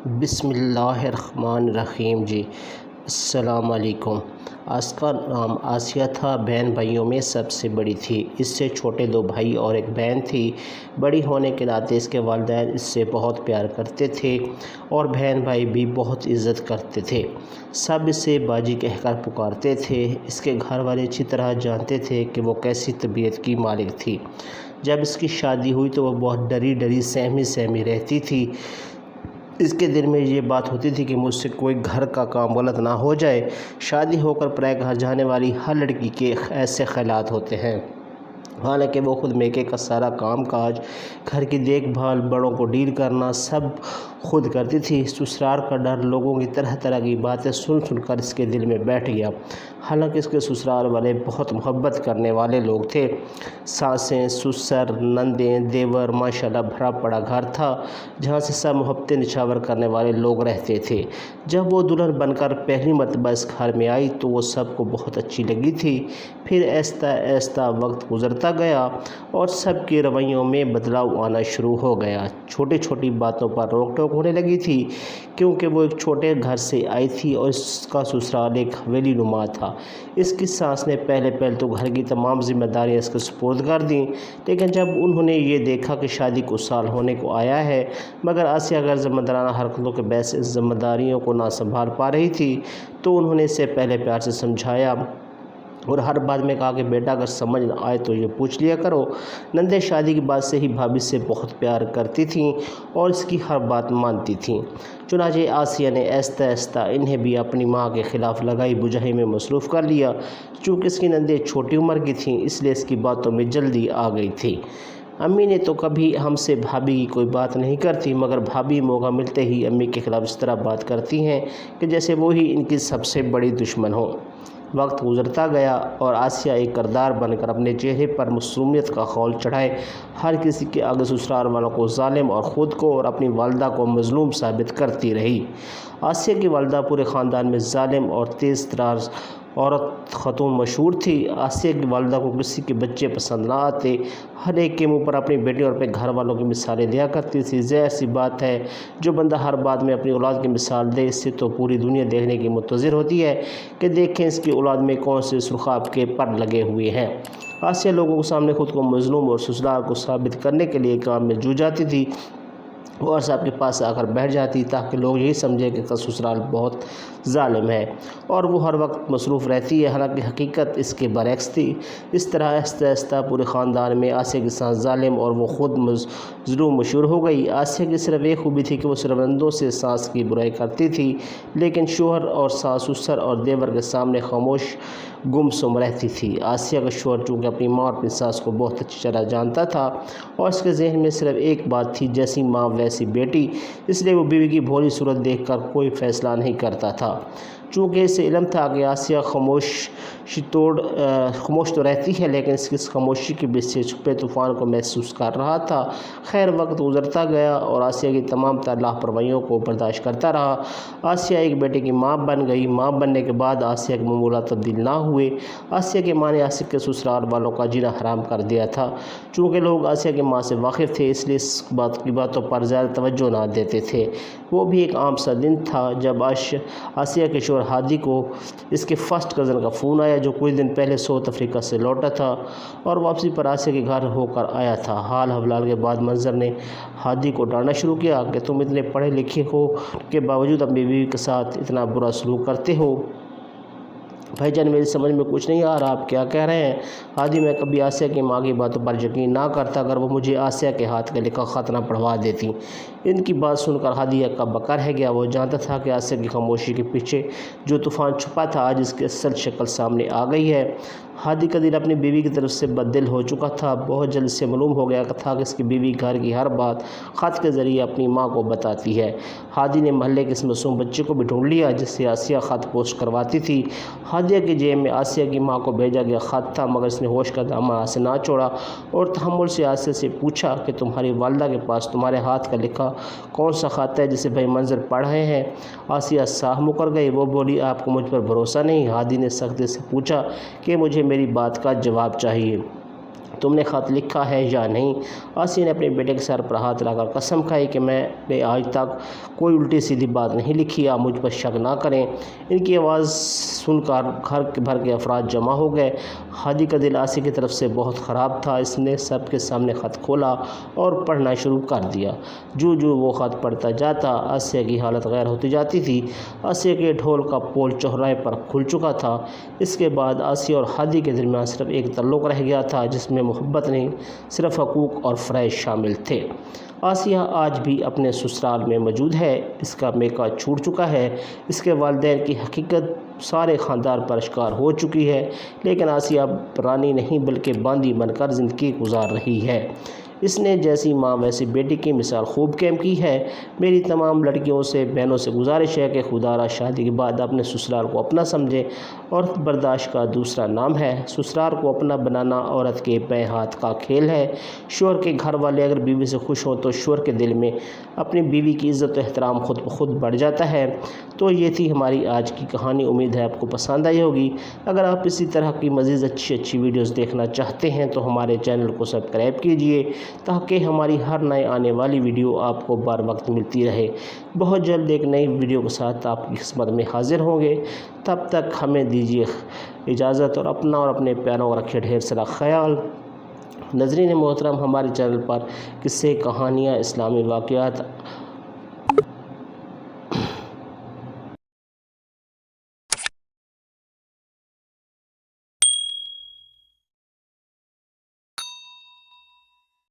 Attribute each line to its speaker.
Speaker 1: بسم اللہ الرحمن الرحیم جی السلام علیکم۔ آسیہ کا نام آسیہ تھا، بہن بھائیوں میں سب سے بڑی تھی۔ اس سے چھوٹے 2 بھائی اور ایک بہن تھی۔ بڑی ہونے کے ناطے اس کے والدین اس سے بہت پیار کرتے تھے اور بہن بھائی بھی بہت عزت کرتے تھے۔ سب اسے باجی کہہ کر پکارتے تھے۔ اس کے گھر والے اچھی طرح جانتے تھے کہ وہ کیسی طبیعت کی مالک تھی۔ جب اس کی شادی ہوئی تو وہ بہت ڈری سہمی رہتی تھی۔ اس کے دل میں یہ بات ہوتی تھی کہ مجھ سے کوئی گھر کا کام غلط نہ ہو جائے۔ شادی ہو کر پرائے گھر جانے والی ہر لڑکی کے ایسے خیالات ہوتے ہیں۔ حالانکہ وہ خود میکے کا سارا کام کاج، گھر کی دیکھ بھال، بڑوں کو ڈیل کرنا سب خود کرتی تھی۔ سسرال کا ڈر، لوگوں کی طرح کی باتیں سن کر اس کے دل میں بیٹھ گیا۔ حالانکہ اس کے سسرال والے بہت محبت کرنے والے لوگ تھے۔ ساسیں، سسر، نندیں، دیور، ماشاءاللہ بھرا پڑا گھر تھا جہاں سے سب محبتیں نچھاور کرنے والے لوگ رہتے تھے۔ جب وہ دلہن بن کر پہلی مرتبہ اس گھر میں آئی تو وہ سب کو بہت اچھی لگی تھی۔ پھر آہستہ وقت گزرتا گیا اور سب کے رویوں میں بدلاؤ آنا شروع ہو گیا۔ چھوٹی باتوں پر روک ٹوک ہونے لگی تھی کیونکہ وہ ایک چھوٹے گھر سے آئی تھی اور اس کا سسرال ایک حویلی نما تھا۔ اس کی ساس نے پہلے تو گھر کی تمام ذمہ داریاں اس کے سپرد کر دیں، لیکن جب انہوں نے یہ دیکھا کہ شادی کو سال ہونے کو آیا ہے مگر آسیہ غیر ذمہ دارانہ حرکتوں کے باعث اس ذمہ داریوں کو نہ سنبھال پا رہی تھی تو انہوں نے اسے پہلے پیار سے سمجھایا اور ہر بات میں کہا کہ بیٹا اگر سمجھ نہ آئے تو یہ پوچھ لیا کرو۔ نندیں شادی کے بعد سے ہی بھابھی سے بہت پیار کرتی تھیں اور اس کی ہر بات مانتی تھیں۔ چنانچہ آسیہ نے آہستہ انہیں بھی اپنی ماں کے خلاف لگائی بجھائی میں مصروف کر لیا۔ چونکہ اس کی نندیں چھوٹی عمر کی تھیں اس لیے اس کی باتوں میں جلدی آ گئی تھی۔ امی نے تو کبھی ہم سے بھابھی کی کوئی بات نہیں کرتی مگر بھابھی موقع ملتے ہی امی کے خلاف اس طرح بات کرتی ہیں کہ جیسے وہی ان کی سب سے بڑی دشمن ہو۔ وقت گزرتا گیا اور آسیہ ایک کردار بن کر اپنے چہرے پر معصومیت کا خول چڑھائے ہر کسی کے آگے سسرال والوں کو ظالم اور خود کو اور اپنی والدہ کو مظلوم ثابت کرتی رہی۔ آسیہ کی والدہ پورے خاندان میں ظالم اور تیز ترار عورت خاتون مشہور تھی۔ آسیہ کی والدہ کو کسی کے بچے پسند نہ آتے، ہر ایک کے منہ پر اپنی بیٹیوں اور اپنے گھر والوں کی مثالیں دیا کرتی تھی۔ ظاہر سی بات ہے جو بندہ ہر بات میں اپنی اولاد کی مثال دے اس سے تو پوری دنیا دیکھنے کی منتظر ہوتی ہے کہ دیکھیں اس کی اولاد میں کون سے سرخاب کے پر لگے ہوئے ہیں۔ آسیہ لوگوں کے سامنے خود کو مظلوم اور سسرال کو ثابت کرنے کے لیے کام میں جٹ جاتی تھی اور سب کے پاس آ کر بیٹھ جاتی تاکہ لوگ یہی سمجھیں کہ اس کا سسرال بہت ظالم ہے اور وہ ہر وقت مصروف رہتی ہے، حالانکہ حقیقت اس کے برعکس تھی۔ اس طرح آہستہ پورے خاندان میں آسیہ کی ساس ظالم اور وہ خود مظلوم مشہور ہو گئی۔ آسیہ کی صرف ایک خوبی تھی کہ وہ صرف نندوں سے ساس کی برائی کرتی تھی لیکن شوہر اور ساس، سسر اور دیور کے سامنے خاموش گمسم رہتی تھی۔ آسیہ کا شوہر چونکہ اپنی ماں اور اپنی ساس کو بہت اچھی طرح جانتا تھا اور اس کے ذہن میں صرف ایک بات تھی، جیسی ماں ویسی بیٹی، اس لیے وہ بیوی کی بھولی صورت دیکھ کر کوئی فیصلہ نہیں کرتا تھا۔ چونکہ اسے علم تھا کہ آسیہ خاموش تو رہتی ہے لیکن اس کی خاموشی کے پیچھے چھپے طوفان کو محسوس کر رہا تھا۔ خیر وقت گزرتا گیا اور آسیہ کی تمام تر لاپرواہیوں کو برداشت کرتا رہا۔ آسیہ ایک بیٹے کی ماں بن گئی۔ ماں بننے کے بعد آسیہ کے معمولات تبدیل نہ ہوئے۔ آسیہ کی ماں نے آسیہ کے سسرال والوں کا جینا حرام کر دیا تھا۔ چونکہ لوگ آسیہ کی ماں سے واقف تھے اس لیے اس بات کی باتوں پر زیادہ توجہ نہ دیتے تھے۔ وہ بھی ایک عام سا دن تھا جب آسیہ کے شوہر ہادی کو اس کے فرسٹ کزن کا فون آیا جو کچھ دن پہلے ساؤتھ افریقہ سے لوٹا تھا اور واپسی پر آسیہ کے گھر ہو کر آیا تھا۔ حال حوال کے بعد منظر نے ہادی کو ڈانٹنا شروع کیا کہ تم اتنے پڑھے لکھے ہو کے باوجود اپنی بیوی کے ساتھ اتنا برا سلوک کرتے ہو۔ بھائی جان میری سمجھ میں کچھ نہیں آ رہا، آپ کیا کہہ رہے ہیں؟ ہادی میں کبھی آسیہ کی ماں کی باتوں پر یقین نہ کرتا اگر وہ مجھے آسیہ کے ہاتھ کا لکھا خط نہ پڑھوا دیتی۔ ان کی بات سن کر ہادی کا بکا رہ گیا۔ وہ جانتا تھا کہ آسیہ کی خاموشی کے پیچھے جو طوفان چھپا تھا آج اس کی اصل شکل سامنے آ گئی ہے۔ ہادی کا دل اپنی بیوی کی طرف سے بددل ہو چکا تھا۔ بہت جلد سے معلوم ہو گیا تھا کہ اس کی بیوی گھر کی ہر بات خط کے ذریعے اپنی ماں کو بتاتی ہے۔ ہادی نے محلے کے اس معصوم بچے کو بھی ڈھونڈ لیا جس سے آسیہ خط پوسٹ کرواتی تھی۔ ہادیہ کی جیب میں آسیہ کی ماں کو بھیجا گیا خط تھا مگر اس نے ہوش کا دامن ہاتھ سے نہ چھوڑا اور تحمل سے آسیہ سے پوچھا کہ تمہاری والدہ کے پاس تمہارے ہاتھ کا لکھا کون سا خط ہے جسے بھائی منظر پڑھ رہے ہیں؟ آسیہ صاح مکر گئی۔ وہ بولی آپ کو مجھ پر بھروسہ نہیں؟ ہادی نے سختی سے پوچھا کہ مجھے میری بات کا جواب چاہیے۔ تم نے خط لکھا ہے یا نہیں؟ آسیہ نے اپنے بیٹے کے سر پر ہاتھ رکھ کر قسم کھائی کہ میں نے آج تک کوئی الٹی سیدھی بات نہیں لکھی، آپ مجھ پر شک نہ کریں۔ ان کی آواز سن کر گھر بھر کے افراد جمع ہو گئے۔ ہادی کا دل آسیہ کی طرف سے بہت خراب تھا۔ اس نے سب کے سامنے خط کھولا اور پڑھنا شروع کر دیا۔ جو وہ خط پڑھتا جاتا، آسیہ کی حالت غیر ہوتی جاتی تھی۔ آسیہ کے ڈھول کا پول چوراہے پر کھل چکا تھا۔ اس کے بعد آسیہ اور ہادی کے درمیان صرف ایک تعلق رہ گیا تھا، جس میں محبت نہیں، صرف حقوق اور فرائض شامل تھے۔ آسیہ آج بھی اپنے سسرال میں موجود ہے۔ اس کا میکا چھوٹ چکا ہے۔ اس کے والدین کی حقیقت سارے خاندان پر اشکار ہو چکی ہے، لیکن آسیہ اب رانی نہیں بلکہ باندی بن کر زندگی گزار رہی ہے۔ اس نے جیسی ماں ویسی بیٹی کی مثال خوب قائم کی ہے۔ میری تمام لڑکیوں سے، بہنوں سے گزارش ہے کہ خدا را شادی کے بعد اپنے سسرال کو اپنا سمجھیں۔ عورت برداشت کا دوسرا نام ہے۔ سسرال کو اپنا بنانا عورت کے بائیں ہاتھ کا کھیل ہے۔ شوہر کے گھر والے اگر بیوی سے خوش ہوں تو شوہر کے دل میں اپنی بیوی کی عزت و احترام خود بخود بڑھ جاتا ہے۔ تو یہ تھی ہماری آج کی کہانی۔ امید ہے آپ کو پسند آئی ہوگی۔ اگر آپ اسی طرح کی مزید اچھی ویڈیوز دیکھنا چاہتے ہیں تو ہمارے چینل کو سبسکرائب کیجیے تاکہ ہماری ہر نئے آنے والی ویڈیو آپ کو بر وقت ملتی رہے۔ بہت جلد ایک نئی ویڈیو کے ساتھ آپ کی خدمت میں حاضر ہوں گے۔ تب تک ہمیں دیجیے اجازت اور اپنا اور اپنے پیاروں کا رکھے ڈھیر سارا خیال۔ ناظرین محترم، ہمارے چینل پر قصے، کہانیاں، اسلامی واقعات